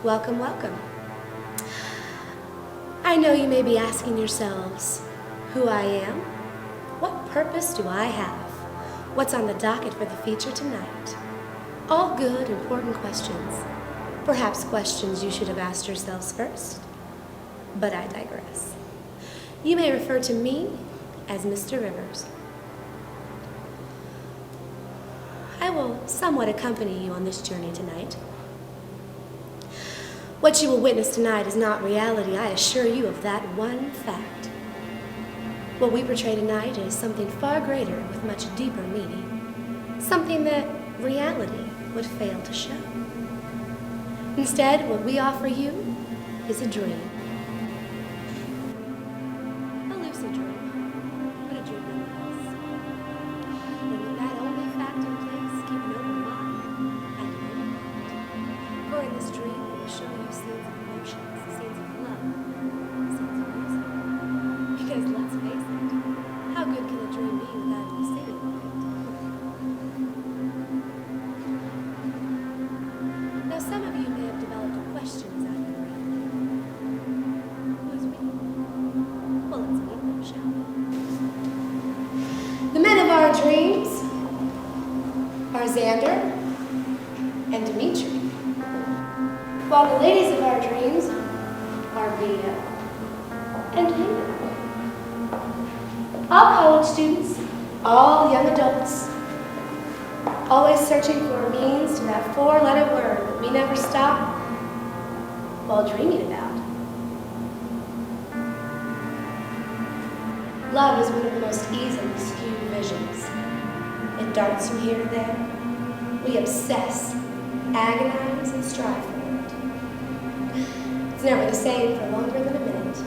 Welcome, welcome. I know you may be asking yourselves who I am. What purpose do I have? What's on the docket for the feature tonight? All good, important questions. Perhaps questions you should have asked yourselves first. But I digress. You may refer to me as Mr. Rivers. I will somewhat accompany you on this journey tonight. What you will witness tonight is not reality, I assure you of that one fact. What we portray tonight is something far greater with much deeper meaning, something that reality would fail to show. Instead, what we offer you is a dream. A lucid dream, but a dream nonetheless. And with that only fact in place, keep an open mind and an open heart. For in this dream, we will show you scenes of emotions, scenes of love, scenes of music. Because let's face it, how good can a dream be without any singing, right? Now, some of you may have developed questions out of your breath. Who's we? Well, let's meet them, shall we? The men of our dreams are Xander and Dimitri, while the ladies of our dreams are Vita and Hannah. All college students, all young adults, always searching for a means to that four-letter word that we never stop while dreaming about. Love is one of the most easily skewed visions. It darts from here to there. We obsess, agonize, and strive for it. It's never the same for longer than a minute.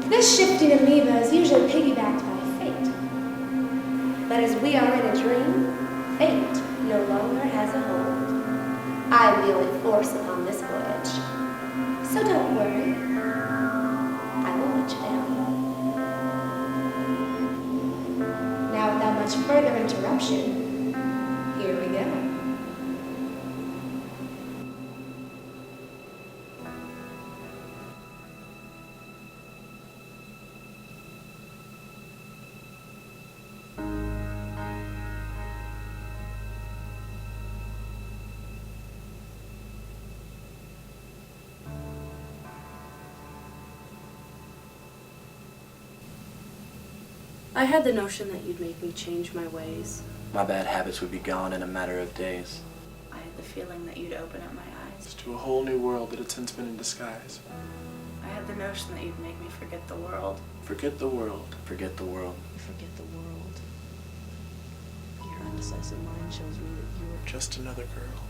This shifting amoeba is usually piggybacked by fate. But as we are in a dream, fate no longer has a hold. I'm the only force upon this voyage. So don't worry. I won't let you down. Now, without much further interruption, here we go. I had the notion that you'd make me change my ways. My bad habits would be gone in a matter of days. I had the feeling that you'd open up my eyes. To a whole new world that had since been in disguise. I had the notion that you'd make me forget the world. Forget the world. Forget the world. You forget the world. Your undecisive mind shows me that you were Just another girl.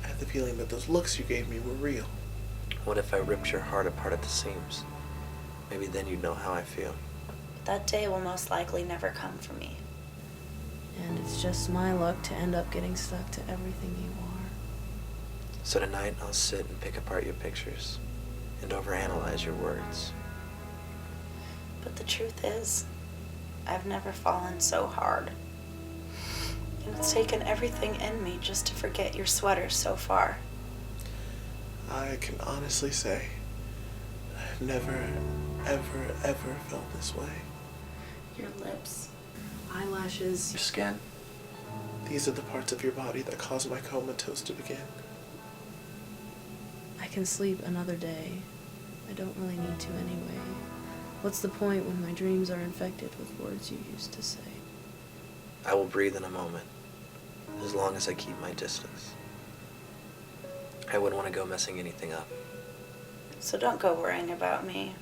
I had the feeling that those looks you gave me were real. What if I ripped your heart apart at the seams? Maybe then you'd know how I feel. That day will most likely never come for me. And it's just my luck to end up getting stuck to everything you are. So tonight I'll sit and pick apart your pictures and overanalyze your words. But the truth is, I've never fallen so hard. And it's taken everything in me just to forget your sweater so far. I can honestly say I've never, ever, ever felt this way. Your lips. Eyelashes. Your skin. These are the parts of your body that cause my comatose to begin. I can sleep another day. I don't really need to anyway. What's the point when my dreams are infected with words you used to say? I will breathe in a moment, as long as I keep my distance. I wouldn't want to go messing anything up. So don't go worrying about me.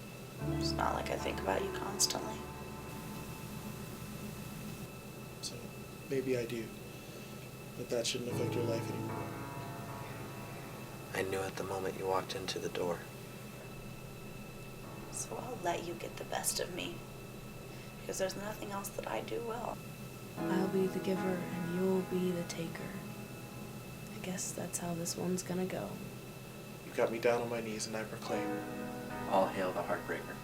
It's not like I think about you constantly. So maybe I do. But that shouldn't affect your life anymore. I knew at the moment you walked into the door. So I'll let you get the best of me. Because there's nothing else that I do well. I'll be the giver and you'll be the taker. I guess that's how this one's gonna go. You got me down on my knees and I proclaim, All hail the Heartbreaker.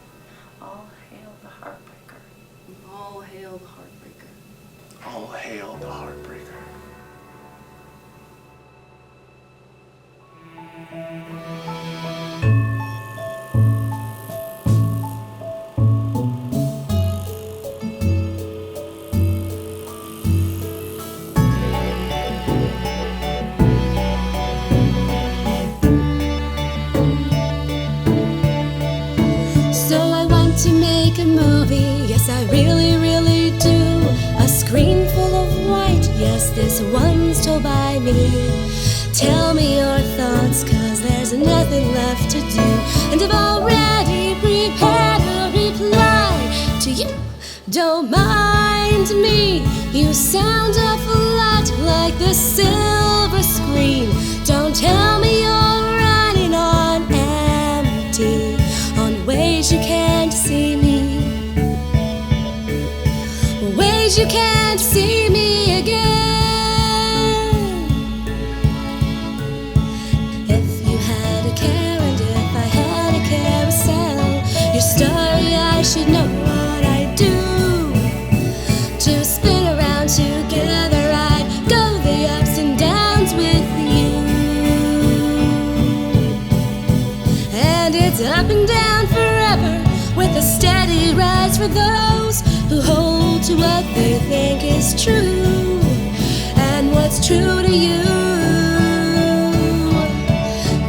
All hail the Heartbreaker. All hail the Heartbreaker. all hail the Heartbreaker. to make a movie, yes I really, really do. A screen full of white, yes this one's told by me. Tell me your thoughts, cause there's nothing left to do. And I've already prepared a reply to you. Don't mind me, you sound awful lot like the silver screen. Don't tell me you're running on empty, on ways you can't see me, ways you can't see me again. If you had a care and if I had a carousel, your story I should know what I do. To spin around together I'd go the ups and downs with you. And it's up and down forever, with a steady rise for those who hold to what they think is true. And what's true to you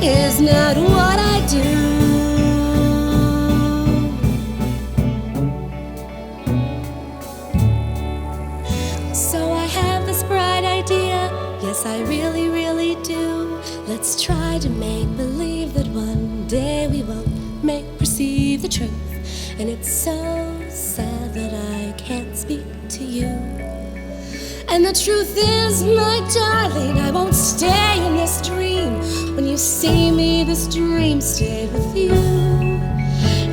is not what I do. So I have this bright idea, yes I really, really do. Let's try to make believe that one day we won't perceive the truth. And it's so sad that I can't speak to you. And the truth is, my darling, I won't stay in this dream. When you see me, this dream stayed with you.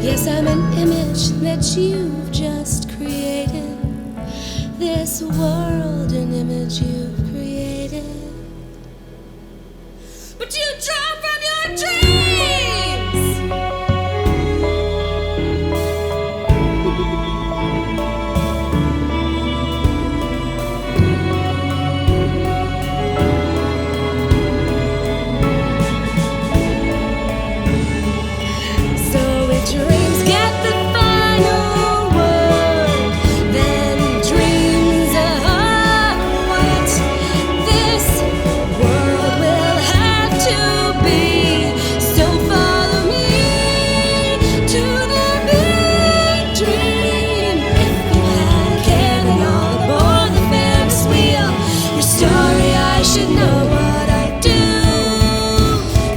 Yes, I'm an image that you've just created. This world, an image you've created. But you draw from your dreams. Dreams get the final word, then dreams are what this world will have to be. So follow me to the big dream. If you had a care, then all aboard the Ferris wheel. Your story I should know what I do.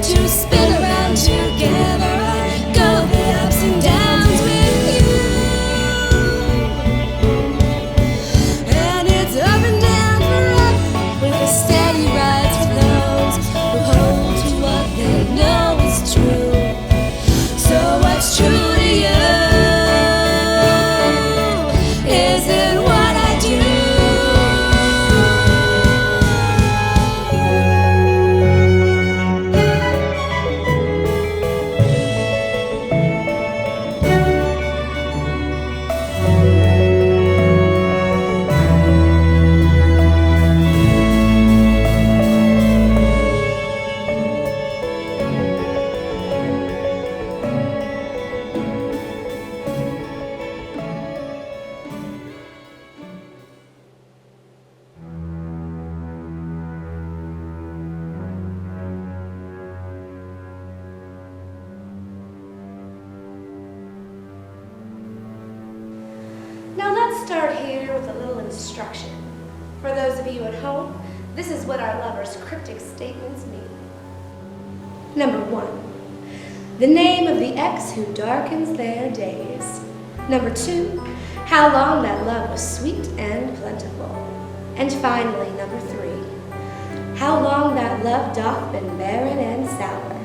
To spin around together and downs with you. And it's up and down forever, with a steady rise for those who hold to what they know is true. So what's true to you isn't what I do. Now let's start here with a little instruction. For those of you at home, this is what our lovers' cryptic statements mean. Number 1, the name of the ex who darkens their days. Number 2, how long that love was sweet and plentiful. And finally, number 3, how long that love doth been barren and sour,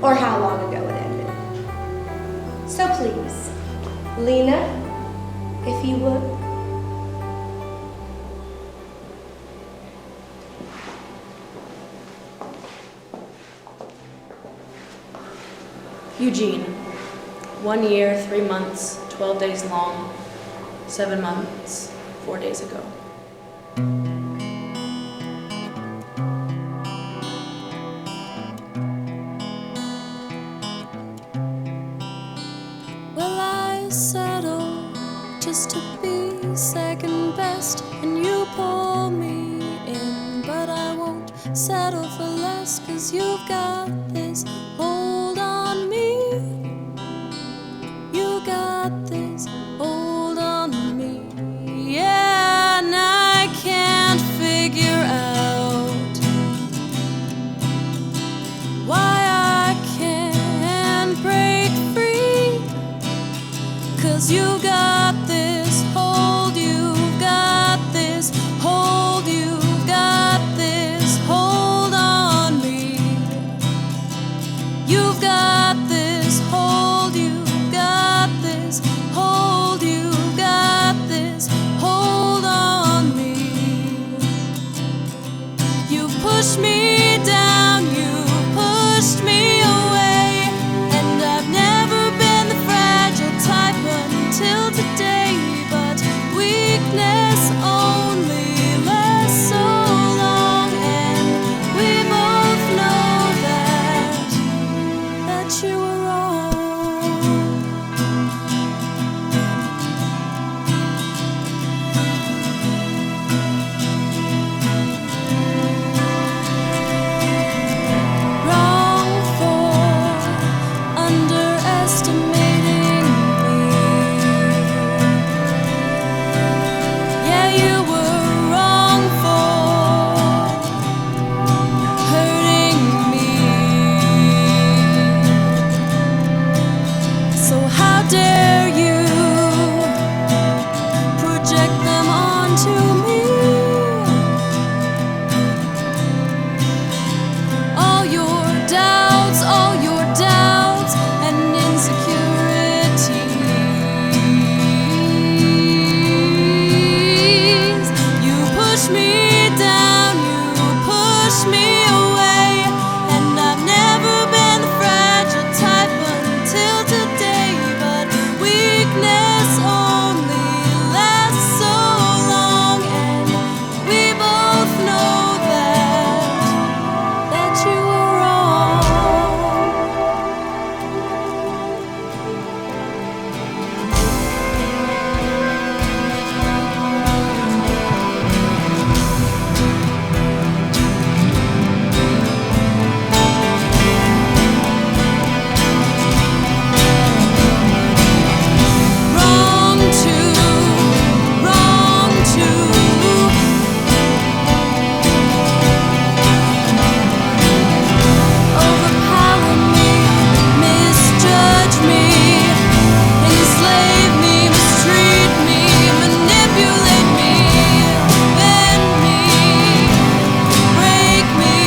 or how long ago it ended. So please, Lena, if you would. Eugene, 1 year, 3 months, 12 days long, 7 months, 4 days ago. Well, I settle just to be second best, and you pull me in, but I won't settle for less, 'cause you've got this hold on me. You got got this hold on me. Yeah, and I can't figure out why I can't break free. 'Cause you got this hold, you got this hold, you got this hold on me. You've got this hold, you got this hold, you got this hold on me. You pushed me down, you pushed me away, and I've never been the fragile type until today. But weakness only lasts so long, and we both know that you were wrong. Wrong for underestimating me. Yeah, you were wrong for hurting me. So how dare you project them onto me? All your doubts and insecurities. You push me down, you push me away, and I've never been the fragile type until today. But weakness only lasts so long, and we both know that you were wrong. Wrong to overpower me, misjudge me, enslave me, mistreat me, manipulate me, bend me, break me,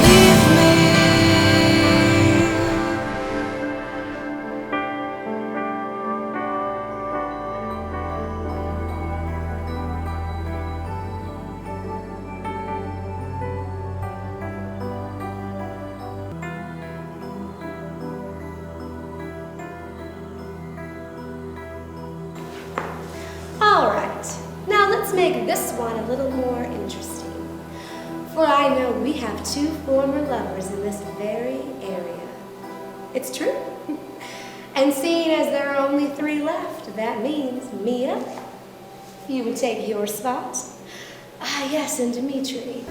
leave me. All right, now let's make this one a little more interesting. For I know we have 2 former lovers in this very area. It's true. And seeing as there are only 3 left, that means Mia, you would take your spot. Ah, yes, and Dimitri,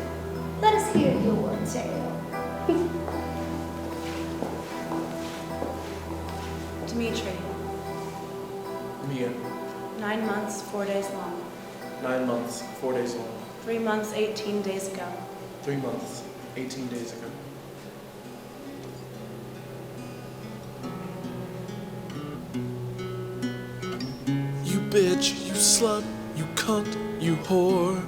let us hear your tale. Dimitri, Mia, 9 months, 4 days long. 9 months, 4 days long. 3 months, 18 days ago. 3 months, 18 days ago. You bitch, you slut, you cunt, you whore.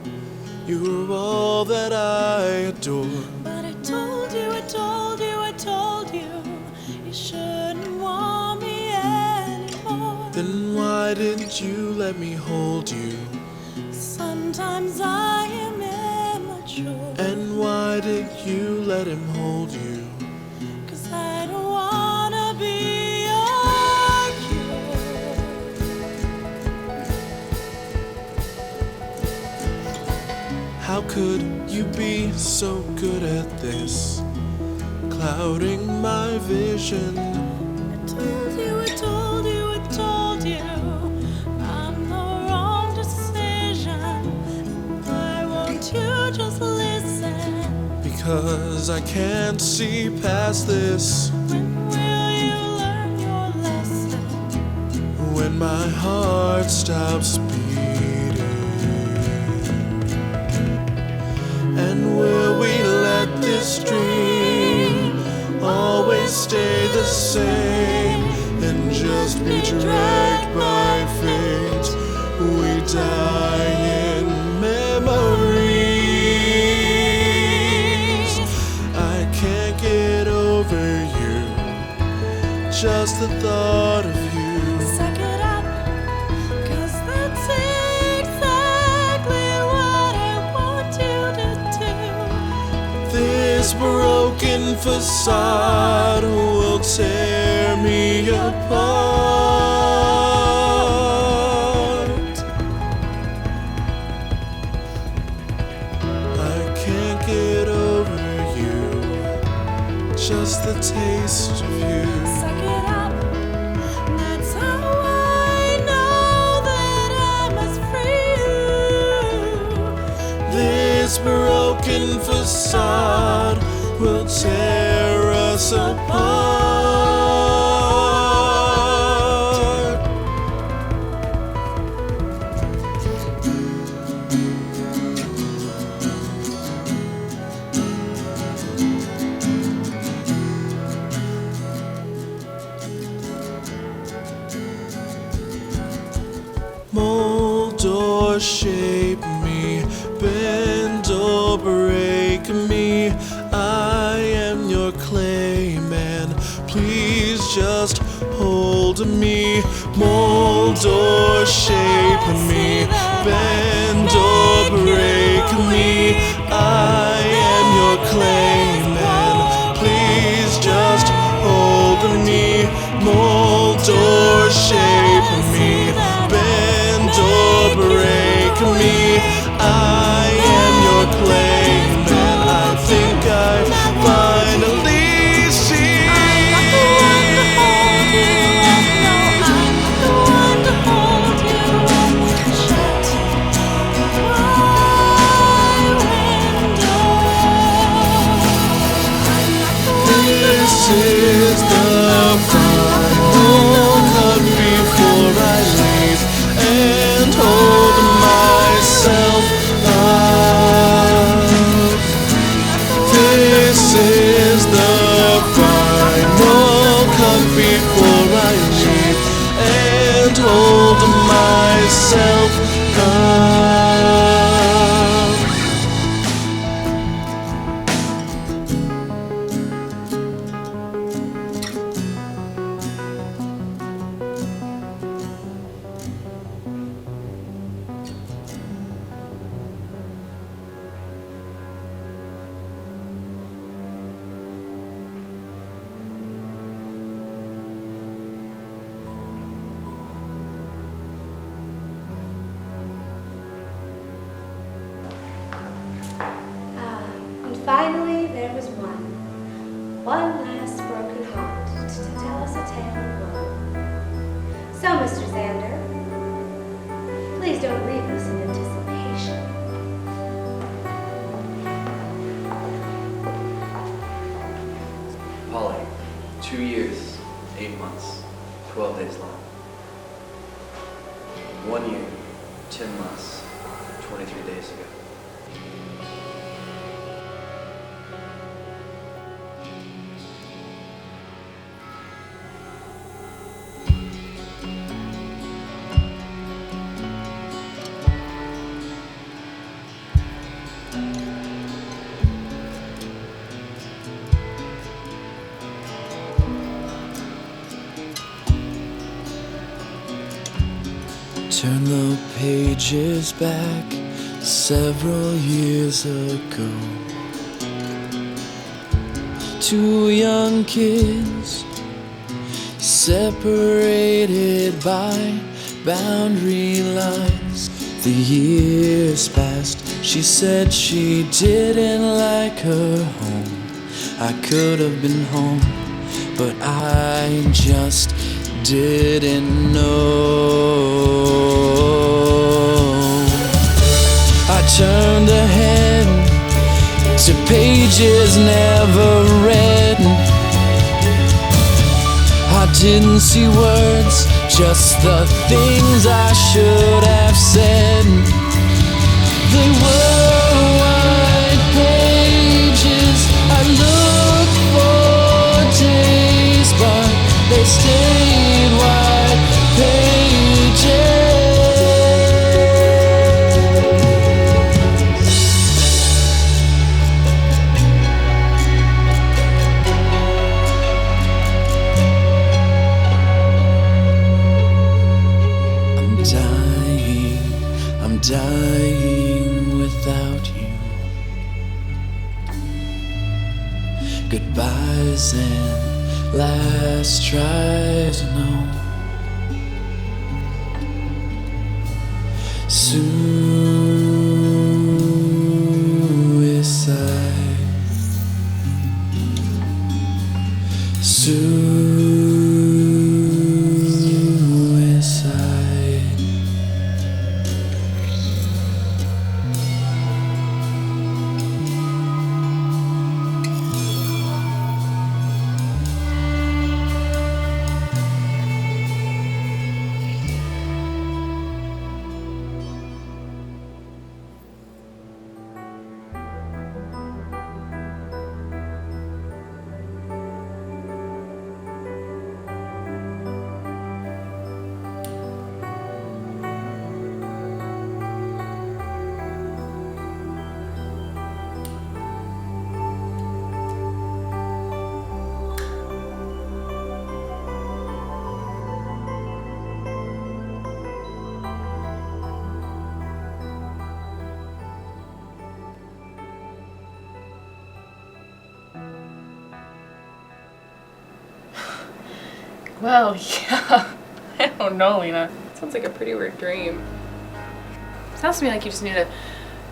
You're all that I adore. But I told you, I told you, I told you, you shouldn't want me anymore. Then why didn't you let me hold you? Sometimes I am immature. And why did you let him hold you? 'Cause I don't wanna be your cure. How could you be so good at this? Clouding my vision. I told you, I told you, I told you, I'm the wrong decision. Why won't you just listen? Because I can't see past this. When we're when my heart stops beating? And will we let this dream always stay the same and just be dragged by fate? We die in memories. I can't get over you, just the thought of you. Suck it up, 'cause that's exactly what I want you to do. This broken facade will tear me apart. I can't get over you, just the taste of you. Suck it up, that's how I know that I must free you. This broken facade will tear us apart. Mold or shape me, bend or break me. I am your clay man, please just hold me. Mold or shape me, bend or break me. I am your clay man, please just hold me. Mold or shape me, bend or break me. I am your clay man. I think I finally see. This is the final cut before I leave and hold myself up. This is the final cut before I leave and hold myself up. And finally, there was one last broken heart to tell us a tale of woe. So, Mr. Xander, please don't leave us in anticipation. Polly, 2 years, 8 months, 12 days long. 1 year, 10 months, 23 days ago. Turn the pages back several years ago. 2 young kids separated by boundary lines. The years passed, she said she didn't like her home. I could have been home, but I just didn't know. I turned ahead to pages never read. I didn't see words, just the things I should have said. They were white pages I looked for days, but they stayed white pages. I'm dying without you. Goodbyes and last tries to know. Suicide. Suicide. Well, yeah. I don't know, Lena. Sounds like a pretty weird dream. Sounds to me like you just need to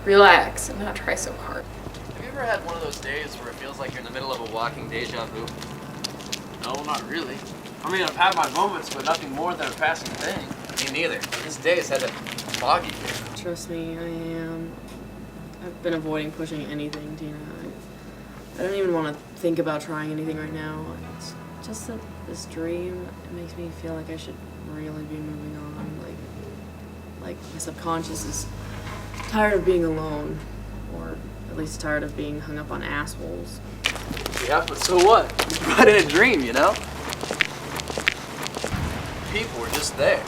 relax and not try so hard. Have you ever had one of those days where it feels like you're in the middle of a walking deja vu? No, not really. I mean, I've had my moments, but nothing more than a passing thing. Me neither. This day has had a foggy feel. Trust me, I am. I've been avoiding pushing anything, Tina. I don't even want to think about trying anything right now. It's just that this dream, it makes me feel like I should really be moving on. Like my subconscious is tired of being alone, or at least tired of being hung up on assholes. Yeah, but so what? You brought in a dream, you know? People were just there.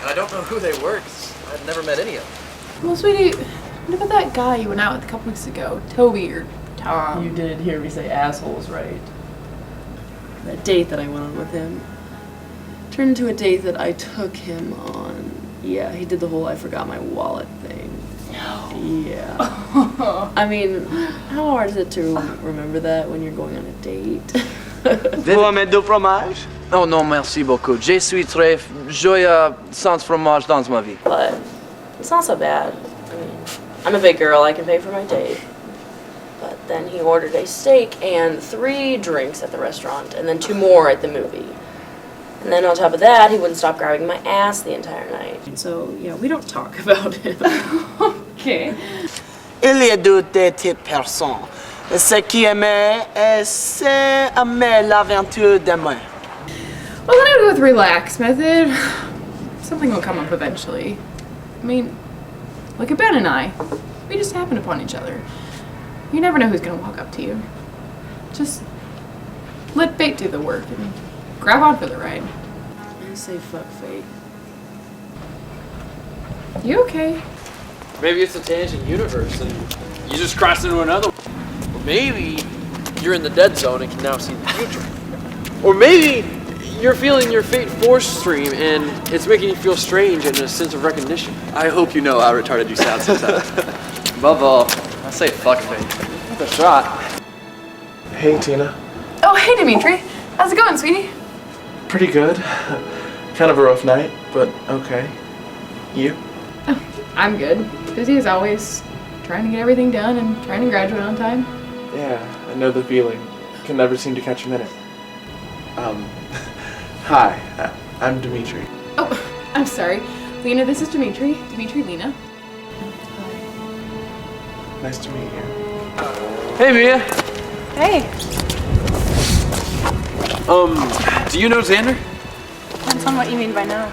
And I don't know who they were, because I've never met any of them. Well, sweetie, what about that guy you went out with a couple weeks ago? Toby or Tom? You did hear me say assholes, right? That date that I went on with him turned into a date that I took him on. Yeah, he did the whole I forgot my wallet thing. No. Yeah. I mean, how hard is it to remember that when you're going on a date? Vous amènez du fromage? Oh non, merci beaucoup. Je suis très joyeux sans fromage dans ma vie. But it's not so bad. I mean, I'm a big girl, I can pay for my date. But then he ordered a steak and 3 drinks at the restaurant, and then 2 more at the movie. And then on top of that, he wouldn't stop grabbing my ass the entire night. So, yeah, we don't talk about him. Okay. Il y a deux types de personnes. Ce qui aimait, c'est aimer l'aventure demain. Well, then I'd go with relax method. Something will come up eventually. I mean, look at Ben and I. We just happened upon each other. You never know who's gonna walk up to you. Just let fate do the work and grab on for the ride. I say fuck fate. You okay? Maybe it's a tangent universe and you just crossed into another one. Or maybe you're in the dead zone and can now see the future. Or maybe you're feeling your fate force stream and it's making you feel strange and a sense of recognition. I hope you know how retarded you sound sometimes. Above all, I say fuck fate. Worth a shot. Hey, Tina. Oh, hey, Dimitri. How's it going, sweetie? Pretty good. Kind of a rough night, but okay. You? Oh, I'm good. Busy as always. Trying to get everything done and trying to graduate on time. Yeah, I know the feeling. Can never seem to catch a minute. Hi, I'm Dimitri. Oh, I'm sorry. Lena, this is Dimitri. Dimitri, Lena. Nice to meet you. Hey, Mia. Hey. Do you know Xander? Depends on what you mean by no.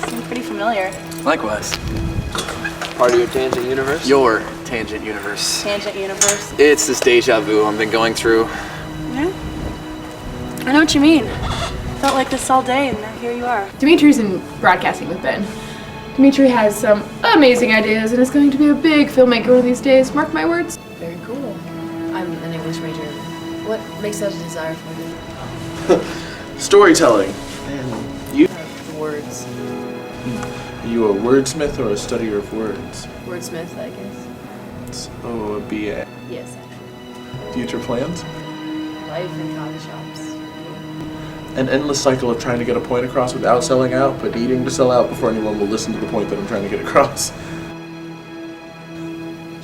Seem pretty familiar. Likewise. Part of your tangent universe? Your tangent universe. Tangent universe. It's this deja vu I've been going through. Yeah. I know what you mean. Felt like this all day, and now here you are. Dimitri's in broadcasting with Ben. Dimitri has some amazing ideas and is going to be a big filmmaker one of these days. Mark my words. Very cool. I'm an English major. What makes that a desire for you? Storytelling. And you? Words. Are you a wordsmith or a studier of words? Wordsmith, I guess. So a BA. Yes, actually. Future plans? Life in coffee shops. An endless cycle of trying to get a point across without selling out, but needing to sell out before anyone will listen to the point that I'm trying to get across.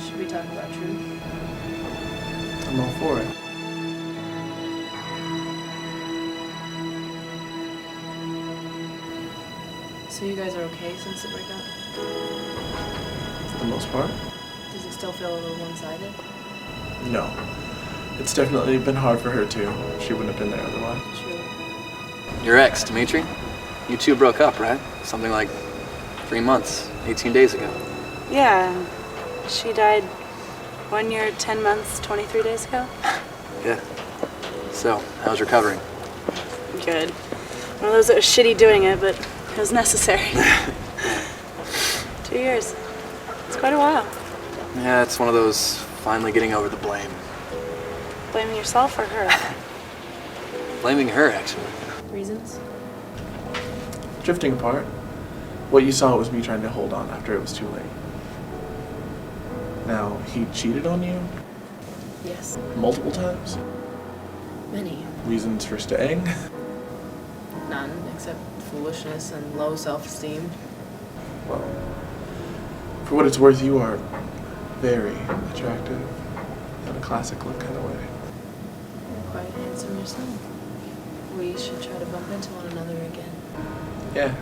Should we talk about truth? I'm all for it. So you guys are okay since the breakup? For the most part? Does it still feel a little one-sided? No. It's definitely been hard for her too. She wouldn't have been there otherwise. True. Your ex, Dimitri? You two broke up, right? Something like 3 months, 18 days ago. Yeah. She died 1 year, 10 months, 23 days ago. Yeah. So, how's recovering? Good. One of those that was shitty doing it, but it was necessary. 2 years. It's quite a while. Yeah, it's one of those finally getting over the blame. Blaming yourself or her? Blaming her, actually. Reasons? Drifting apart. What you saw was me trying to hold on after it was too late. Now, he cheated on you? Yes. Multiple times? Many. Reasons for staying? None, except foolishness and low self-esteem. Well, for what it's worth, you are very attractive in a classic look kind of way. You're quite handsome yourself. We should try to bump into one another again. Yeah.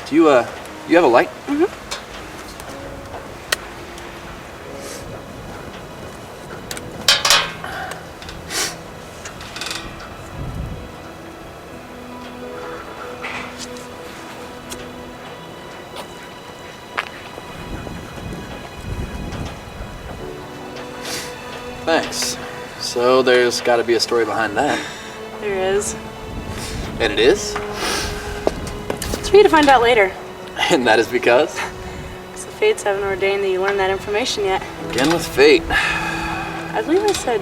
Do you have a light? Mm-hmm. Thanks. So there's got to be a story behind that. There is. And it is? It's for you to find out later. And that is because? Because the fates haven't ordained that you learn that information yet. Again with fate. I believe I said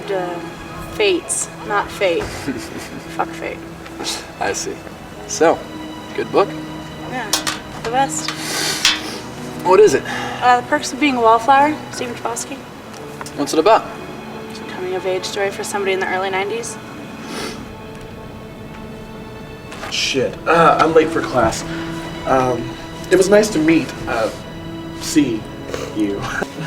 fates, not fate. Fuck fate. I see. So, good book? Yeah, the best. What is it? The Perks of Being a Wallflower, Stephen Chbosky. What's it about? It's a coming-of-age story for somebody in the early 90s. Shit. I'm late for class. It was nice to see you.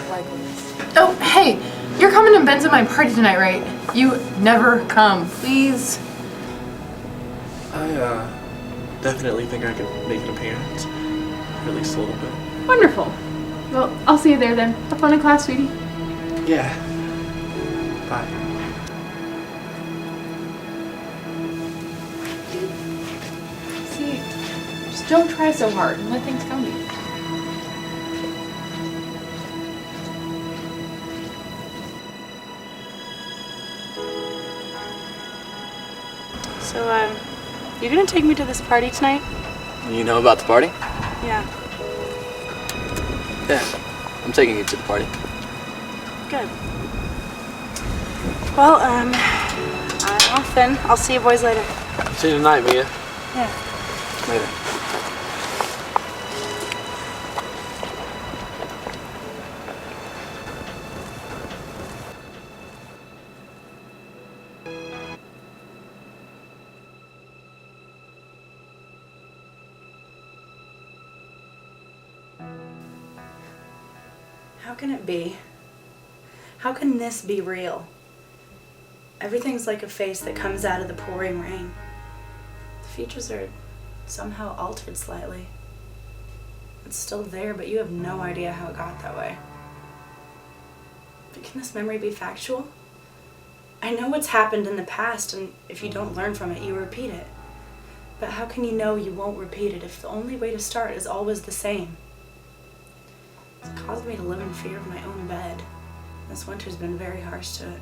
Likewise. Oh, hey, you're coming to Ben's at my party tonight, right? You never come, please. I, definitely think I can make an appearance. At least a little bit. Wonderful. Well, I'll see you there then. Have fun in class, sweetie. Yeah. Bye. See, just don't try so hard and let things come to you. So, you're gonna take me to this party tonight? You know about the party? Yeah. Yeah. I'm taking you to the party. Good. Well, I'm off then. I'll see you boys later. See you tonight, Mia. Yeah. Later. How can it be? How can this be real? Everything's like a face that comes out of the pouring rain. The features are somehow altered slightly. It's still there, but you have no idea how it got that way. But can this memory be factual? I know what's happened in the past, and if you don't learn from it, you repeat it. But how can you know you won't repeat it if the only way to start is always the same? It's caused me to live in fear of my own bed. This winter's been very harsh to it.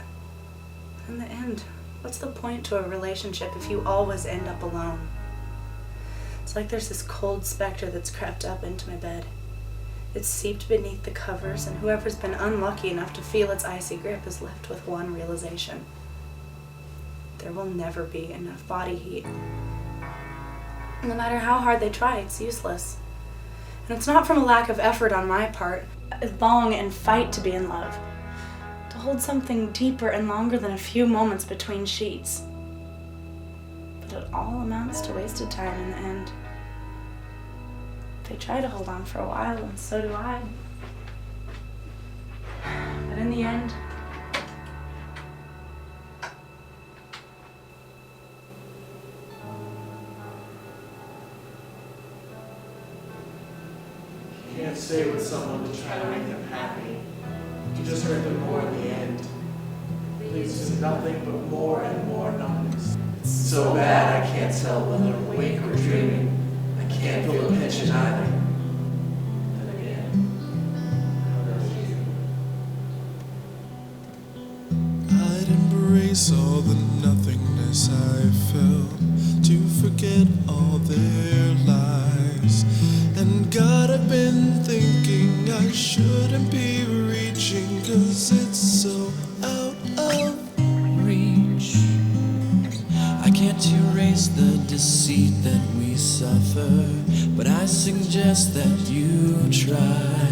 In the end, what's the point to a relationship if you always end up alone? It's like there's this cold specter that's crept up into my bed. It's seeped beneath the covers, and whoever's been unlucky enough to feel its icy grip is left with one realization. There will never be enough body heat. No matter how hard they try, it's useless. And it's not from a lack of effort on my part. I long and fight to be in love. To hold something deeper and longer than a few moments between sheets. But it all amounts to wasted time in the end. They try to hold on for a while, and so do I. But in the end, You can't stay with someone to try to make them happy. You just hurt them more in the end. Leads to nothing but more and more numbness. It's so bad I can't tell whether I'm awake or dreaming. I can't feel the tension either. Then again, how does you? I'd embrace all the nothingness I felt to forget all their lies. And God, I've been thinking I shouldn't be reaching, 'cause it's so out of reach. I can't erase the deceit that we suffer, but I suggest that you try.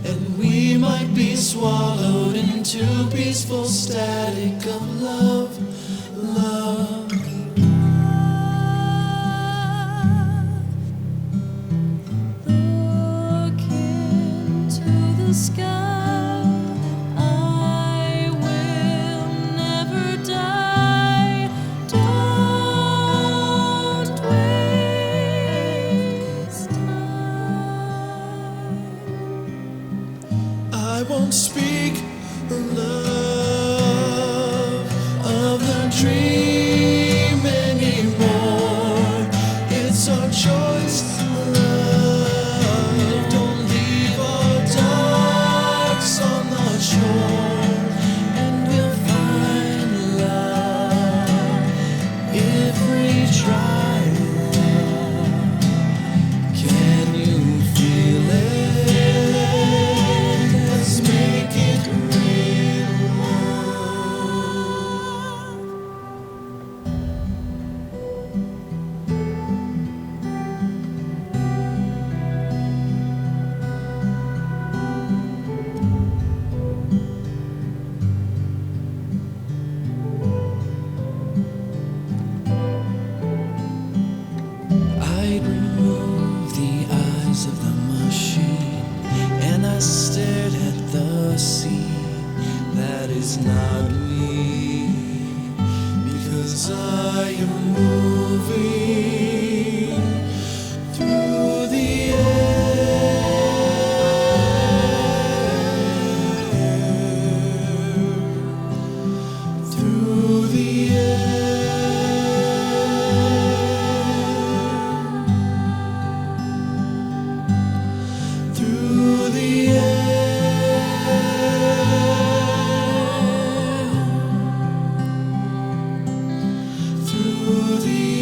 And we might be swallowed into peaceful static of love, love. Look into the sky. I will never die. Don't waste time. I won't speak love of the dream anymore. It's our choice to love. Don't leave our dogs on the shore, and we'll find love if we try. Can you feel it? Let's make it real. I'd remove the eyes of the machine, and I stared at the sea that is not me, because I am moving through the air, through the air. Through the air, through the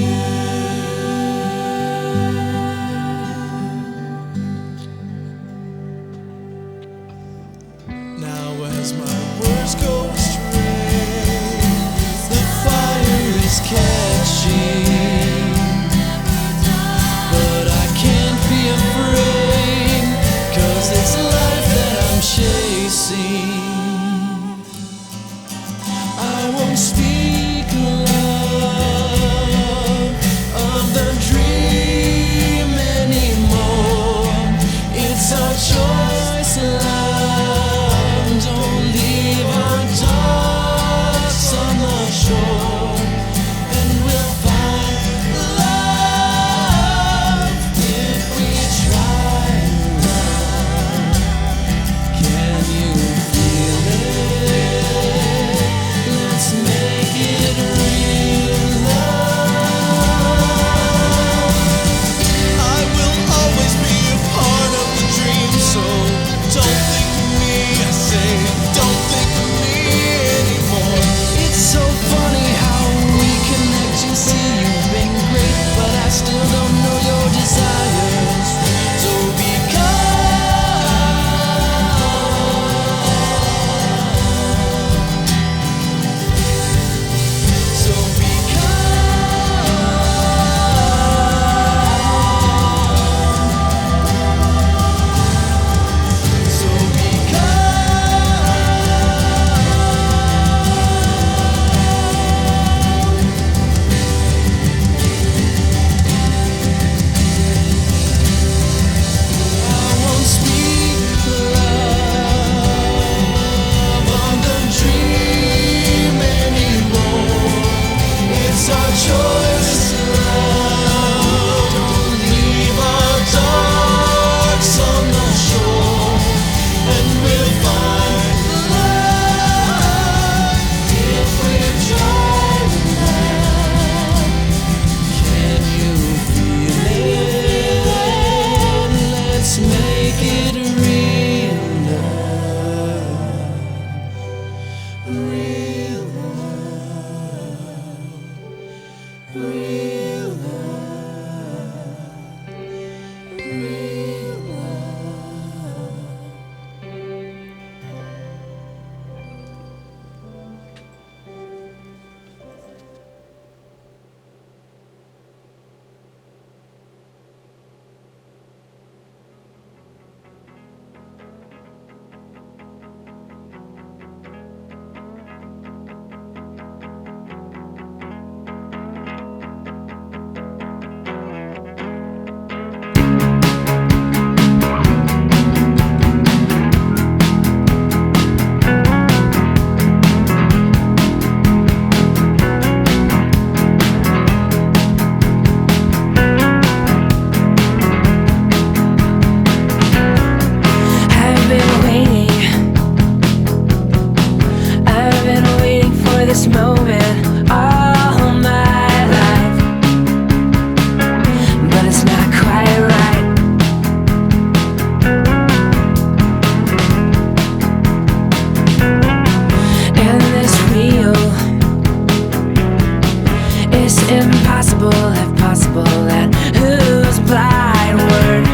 possible that whose blind word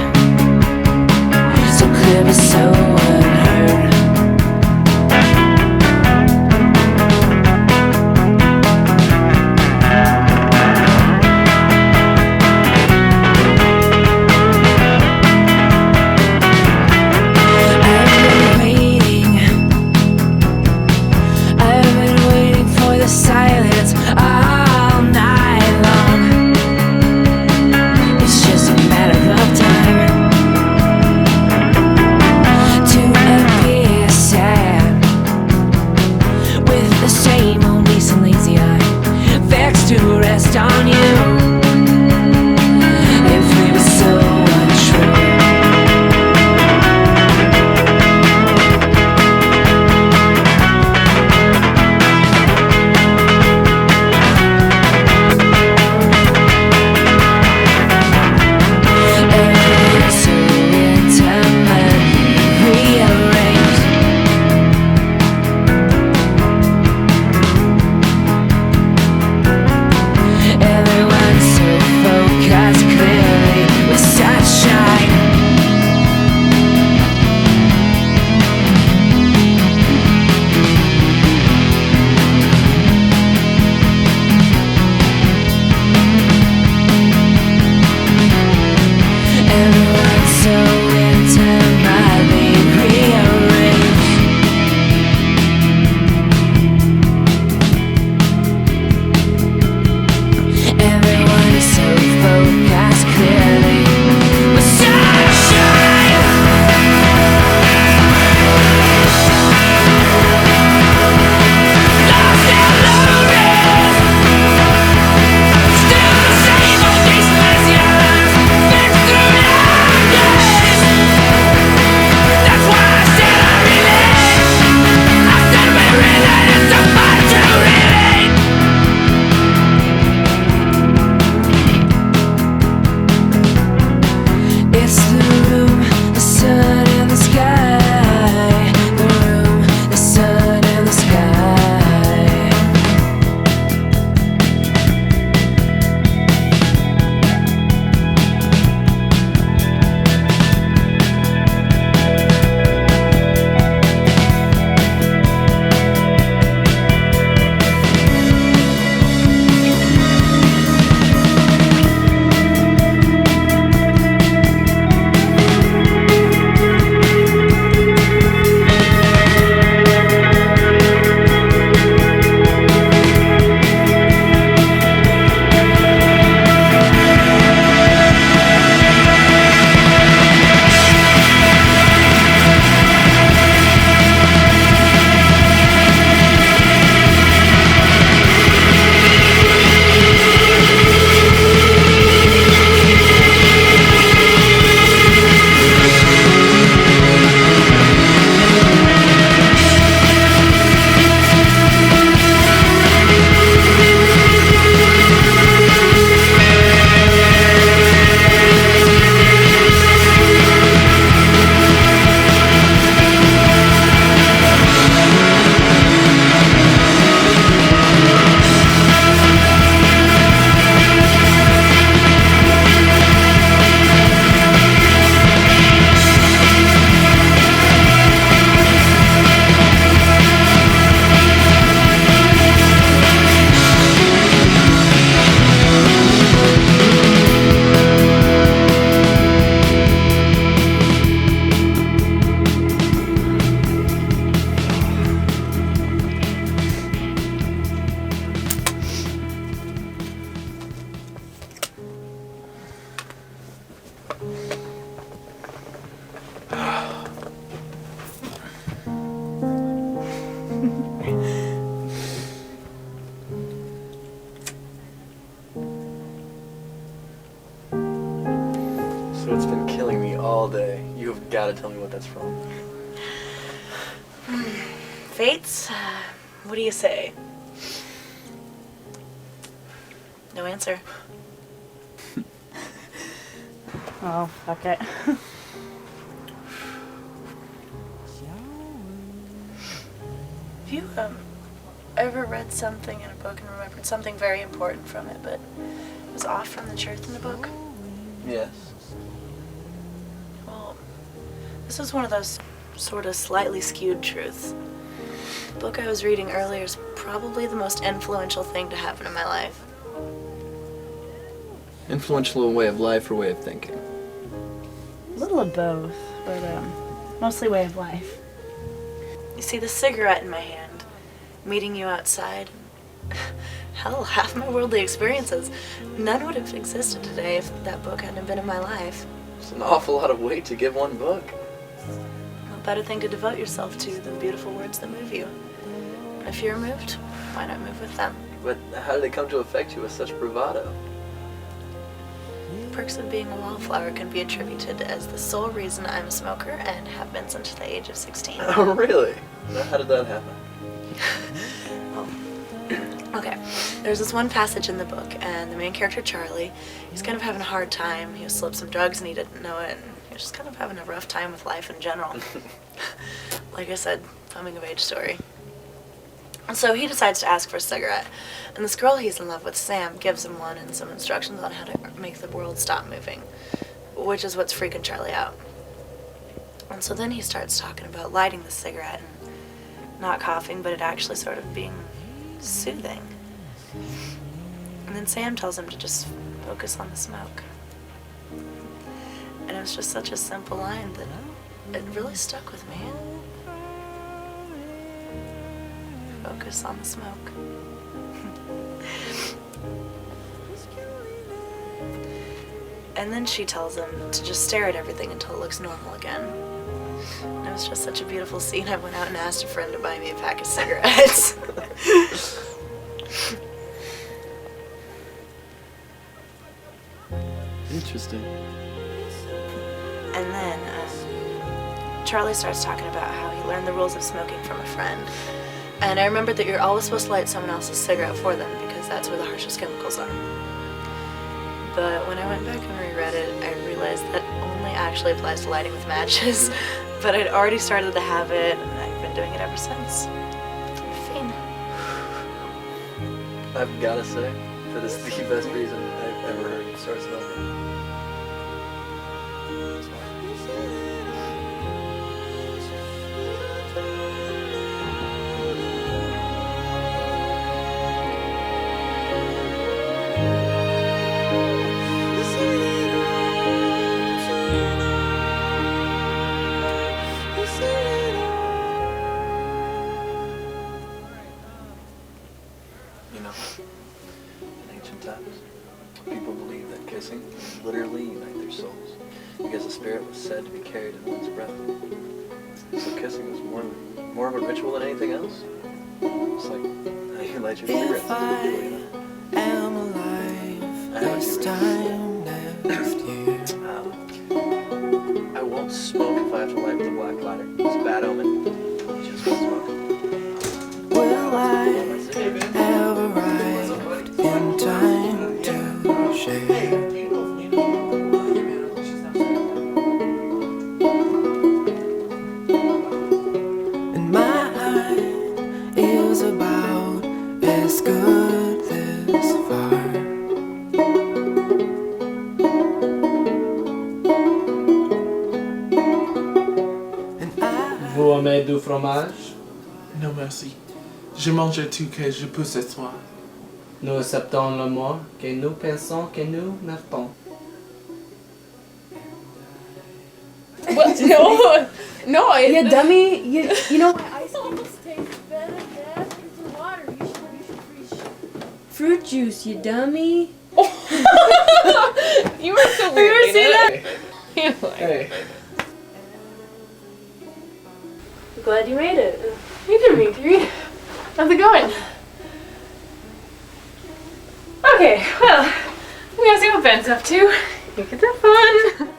so clear but so unheard. What's been killing me all day? You've got to tell me what that's from. Fates? What do you say? No answer. Oh, fuck it. Have you ever read something in a book and remembered something very important from it, but was off from the truth in the book? Yes. Well, this was one of those sort of slightly skewed truths. The book I was reading earlier is probably the most influential thing to happen in my life. Influential way of life or way of thinking? A little of both, but mostly way of life. You see the cigarette in my hand, meeting you outside. Hell, half my worldly experiences, none would have existed today if that book hadn't been in my life. It's an awful lot of weight to give one book. What better thing to devote yourself to than beautiful words that move you? If you're moved, why not move with them? But how did it come to affect you with such bravado? The perks of being a wallflower can be attributed as the sole reason I'm a smoker and have been since the age of 16. Oh, really? How did that happen? Okay, there's this one passage in the book, and the main character, Charlie, he's kind of having a hard time. He was slipped some drugs and he didn't know it, and he was just kind of having a rough time with life in general. Like I said, coming of age story. And so he decides to ask for a cigarette, and this girl he's in love with, Sam, gives him one and some instructions on how to make the world stop moving, which is what's freaking Charlie out. And so then he starts talking about lighting the cigarette and not coughing, but it actually sort of being soothing. And then Sam tells him to just focus on the smoke. And it was just such a simple line that it really stuck with me. Focus on the smoke. And then she tells him to just stare at everything until it looks normal again. And it was just such a beautiful scene. I went out and asked a friend to buy me a pack of cigarettes. Interesting. And then Charlie starts talking about how he learned the rules of smoking from a friend. And I remembered that you're always supposed to light someone else's cigarette for them because that's where the harshest chemicals are. But when I went back and reread it, I realized that only actually applies to lighting with matches. But I'd already started the habit, and I've been doing it ever since. I'm a fiend. I've got to say, that is the best reason I've ever heard you start smoking. You know, in ancient times, people believed that kissing would literally unite their souls, because the spirit was said to be carried in one's breath. So kissing was more of a ritual than anything else. It's like how you light your cigarettes to the people, you know. Am alive this time next year. I won't smoke if I have to light with a black lighter. It's a bad omen. Just won't smoke. Will I have arrived in time to share? And my heart is about as good this far. Vous aimez du fromage? Non merci. Je mange tout que je peux ce soir. Nous acceptons le mot que nous pensons que nous méritons. What? No, You dummy. You know my ice cream tastes better, Dad. It's water. You should freeze fruit juice, you dummy. You were so weird. Have you ever seen that? Hey. Glad you made it. You did me, dearie. How's it going? Okay, well, I'm gonna see what Ben's up to. You get that fun.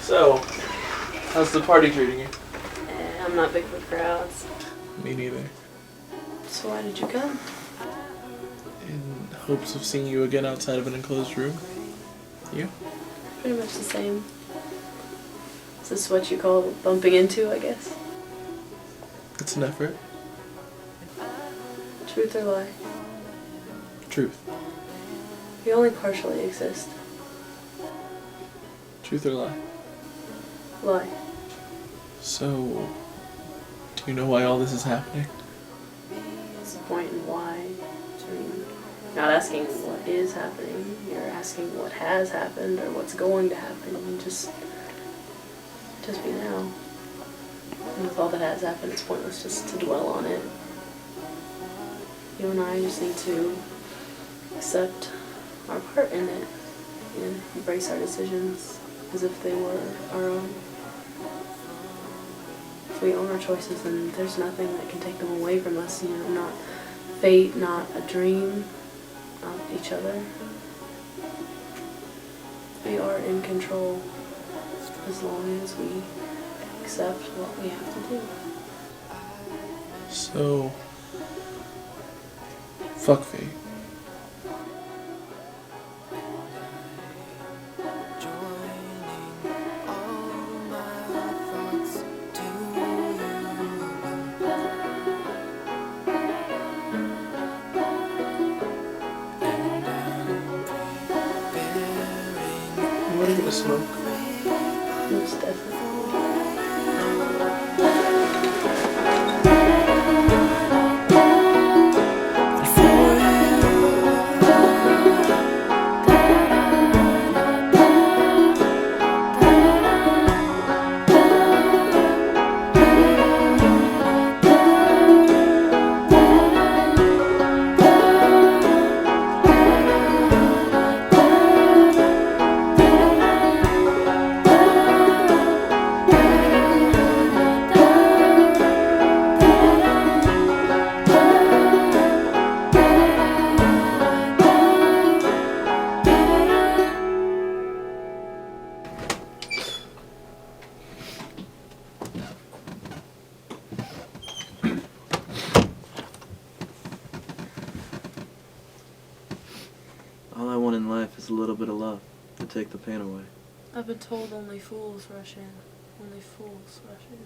So, how's the party treating you? I'm not big for crowds. Me neither. So why did you come? In hopes of seeing you again outside of an enclosed room. You? Pretty much the same. Is this what you call bumping into, I guess? It's an effort. Truth or lie? Truth. We only partially exist. Truth or lie? Lie. So, do you know why all this is happening? What's the point in why? I mean, you're not asking what is happening. You're asking what has happened or what's going to happen. You just be now. And with all that has happened, it's pointless just to dwell on it. You and I just need to accept our part in it and embrace our decisions as if they were our own. If we own our choices, then there's nothing that can take them away from us. You know, not fate, not a dream, not each other. We are in control as long as we accept what we have to do. So, fuck fate. What are you gonna smoke? Most definitely. All I want in life is a little bit of love to take the pain away. I've been told only fools rush in. Only fools rush in.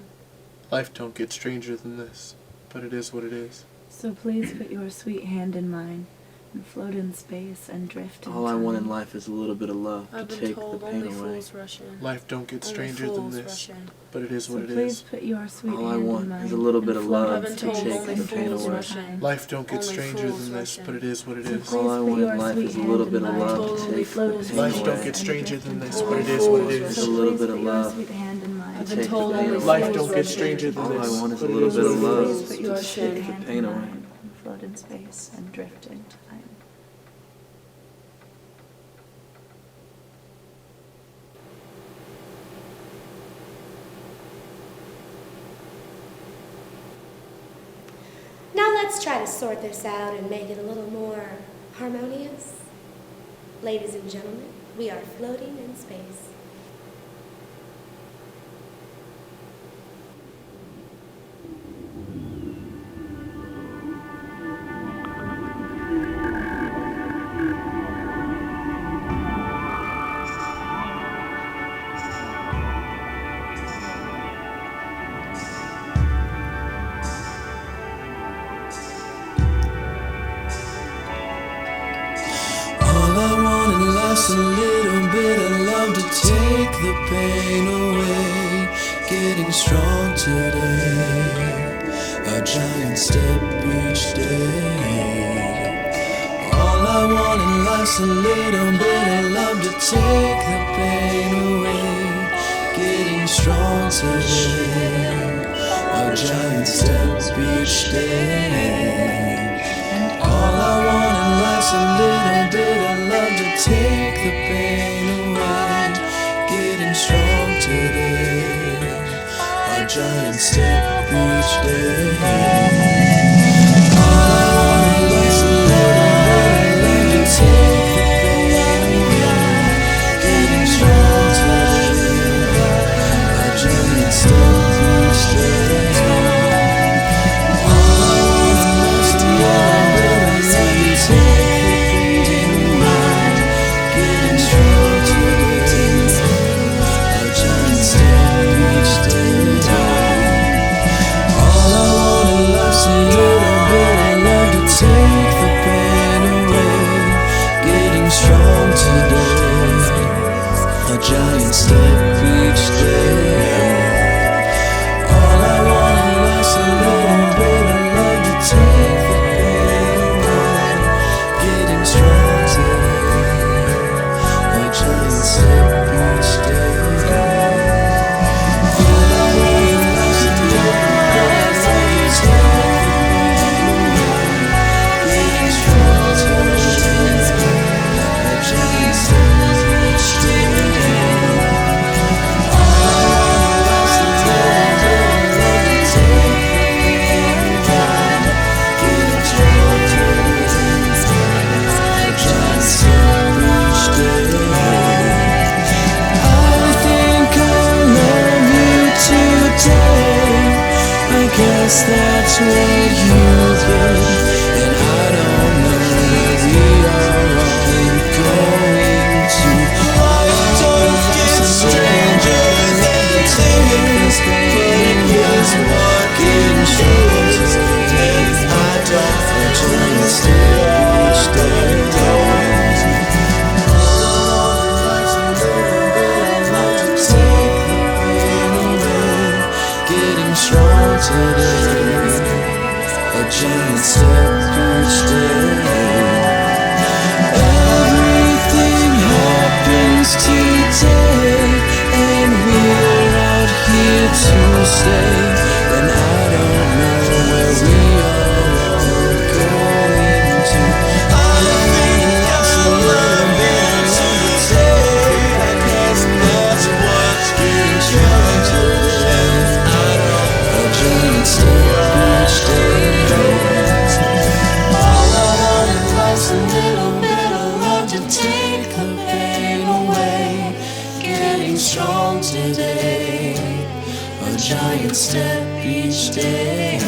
Life don't get stranger than this, but it is what it is. So please put your sweet hand in mine and float in space and drift in All I want in time. life is a little bit of love to I've been take the told pain only away. fools rush in. Life don't get Only stranger than fools this, rush in. but it is So what it please is. put your sweet All I hand in want mine is a little bit and of float love I've been in to told space take only the and pain fools drift in away. rush in. time. Life don't get Only stranger fools than this, rush but in. it is what it So is. please All I put want your in life sweet is a hand little in bit of mine love Totally to and take float the in pain Life space away. don't get and stranger drift than in this, time. but it is what it is. Just a So little please bit put of your love. sweet hand in mine I've Take been the told pain only away. Life fools don't get rush in. stranger than All I this, want is a but it little is bit what of it love is. Please put to your Rush sweet in. take the hand pain in away. mine and float in space and drift in time. Now let's try to sort this out and make it a little more harmonious. Ladies and gentlemen, we are floating in space. All I want in life's a little bit of love to take the pain away. Getting strong today, a giant step each day. All I want in life's a little bit of love to take the pain away. Getting strong today, a giant step each day. All I want in life's a little bit of love to take the pain away. Getting strong today, a giant step each day. All I want in life's a little bit of love to take the pain away. Getting strong today, a giant step each day. All I want in life's a little bit of love to take the pain away. Getting strong today, a giant step each day. All I want in life's a step each day. All I want in life's a little bit of love to take the pain away. Getting strong today, a giant step each day. All I want in life's a little bit of love to take the pain away. Getting strong today, a giant step each day. Guess that's what you did, and I don't know where we are all going to. Don't get stranger than this, but it is what getting strong today. I don't try to stay each day. Strong today, a giant step each day. Everything happens today, and we're out here to stay. And I don't know where we are all going to. I think I'll love it today. I guess that's what's getting strong today. Giant step each day. All I want in life's a little bit of love to take the pain away. Getting strong today, a giant step each day.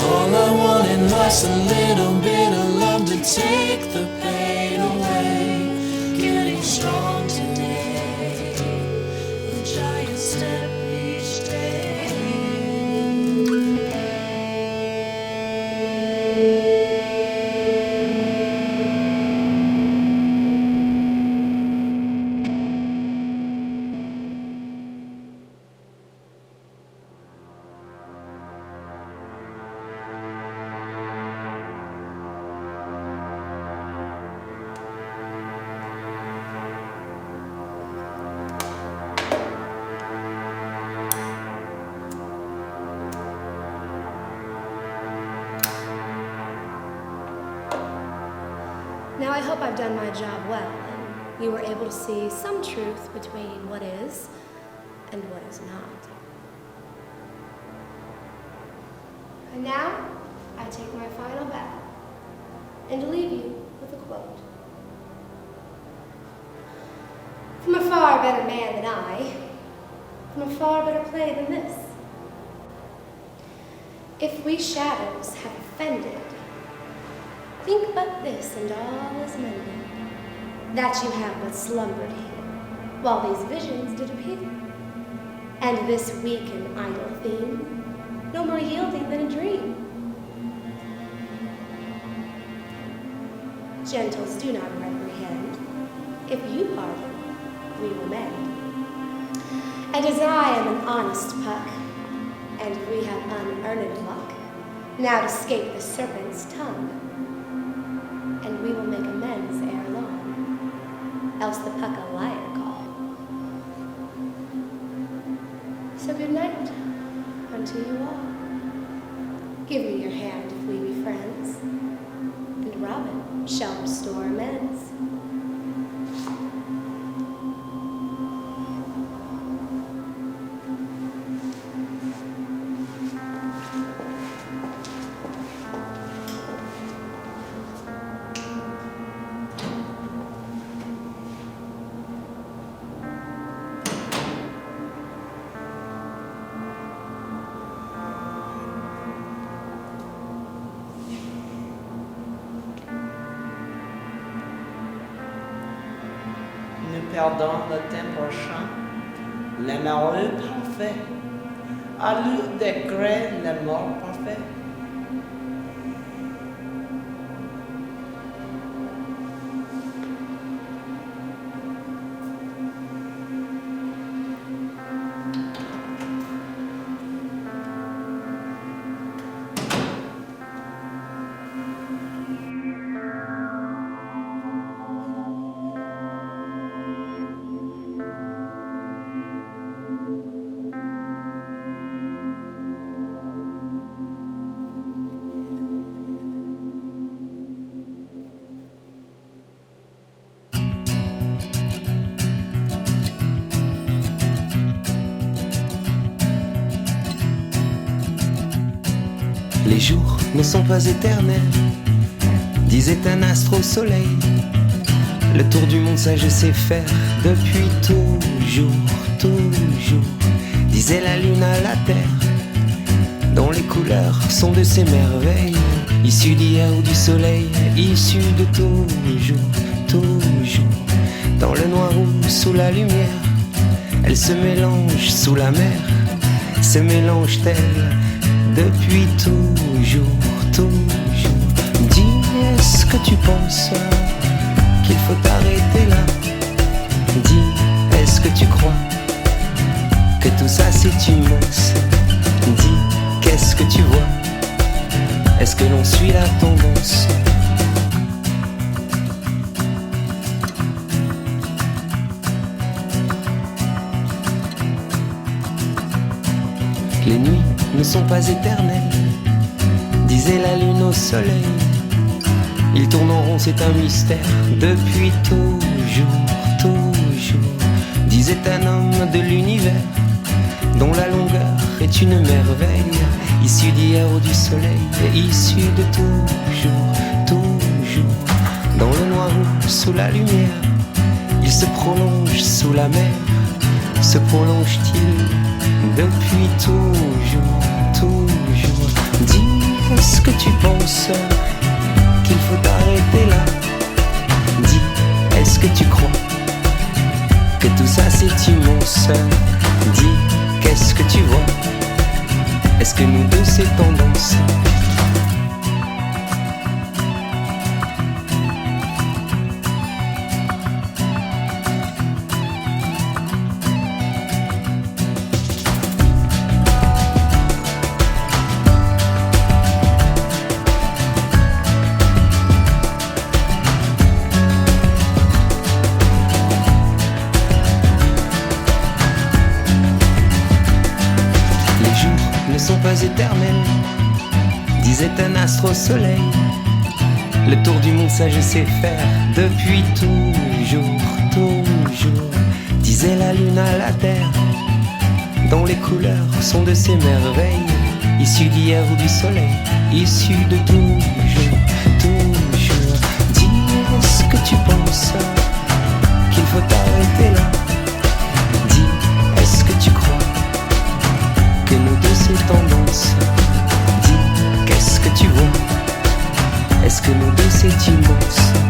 All I want in life's a little bit of love to take the pain away. Getting strong today, a giant step each day. Now I hope I've done my job well, and you were able to see some truth between what is and what is not. And now, I take my final bow, and leave you with a quote. From a far better man than I, from a far better play than this. If we shadows have offended, think but this, and all is mended, that you have but slumbered here, while these visions did appear. And this weak and idle theme, no more yielding than a dream. Gentles, do not reprehend. If you pardon, we will mend. And as I am an honest puck, and we have unearned luck, now to scape the serpent's tongue, and we will make amends ere long, else the puck a liar call. So good night unto you all. Give me your hand if we be friends, and Robin shall restore amends. Perdons le temps prochain, le malheur parfait, à l'heure de gré le mort parfait. jours ne sont pas éternels, disait un astre au soleil. Le tour du monde, ça je sais faire depuis toujours, toujours, disait la lune à la terre, dont les couleurs sont de ces merveilles, issues d'hier ou du soleil, issues de toujours, toujours, dans le noir ou sous la lumière, elles se mélangent sous la mer, se mélangent-elles depuis toujours, toujours. Dis, est-ce que tu penses qu'il faut arrêter là? Dis, est-ce que tu crois que tout ça c'est immense? Dis, qu'est-ce que tu vois? Est-ce que l'on suit la tendance? Les nuits ne sont pas éternelles, disait la lune au soleil. Ils tournent en rond, c'est un mystère depuis toujours, toujours, disait un homme de l'univers, dont la longueur est une merveille, issue d'hier ou du soleil, issue de toujours, toujours, dans le noir ou sous la lumière, il se prolonge sous la mer, se prolonge-t-il depuis toujours, toujours. Dis, est-ce que tu penses qu'il faut arrêter là? Dis, est-ce que tu crois que tout ça c'est immense? Dis, qu'est-ce que tu vois? Est-ce que nous deux c'est tendance? Éternel, disait un astre au soleil. Le tour du monde, ça je sais faire depuis toujours, toujours, disait la lune à la terre, dont les couleurs sont de ces merveilles, issues d'hier ou du soleil, issues de toujours, toujours. Dis, est-ce que tu penses qu'il faut arrêter là? Dis, est-ce que tu crois que nous deux c'est tendance? Dis, qu'est-ce que tu vois? Est-ce que nous deux c'est immense?